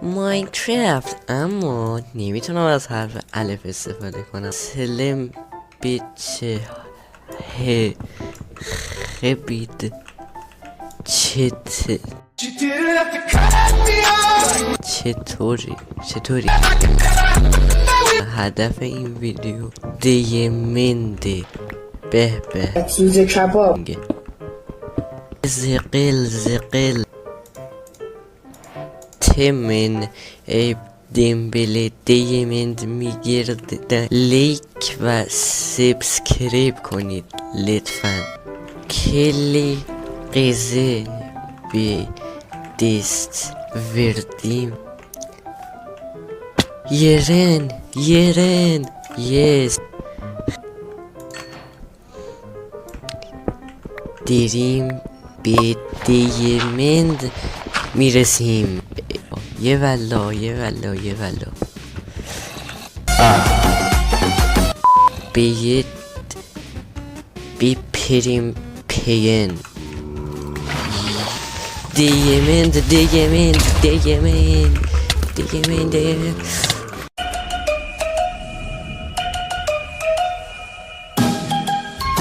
ماینکرافت، اما نمیتونم از حرف الف استفاده کنم. سلم بیچه خبید چطوری هدف این ویدیو دیمنده به سوز کباب زقل تمن ای دمبله دیمند میگرد. لیک و سبسکریب کنید لطفا. کلی قیزه به دست وردیم. یرن یس دیریم به دیمند میرسیم. یه والا به پریم پین دیمند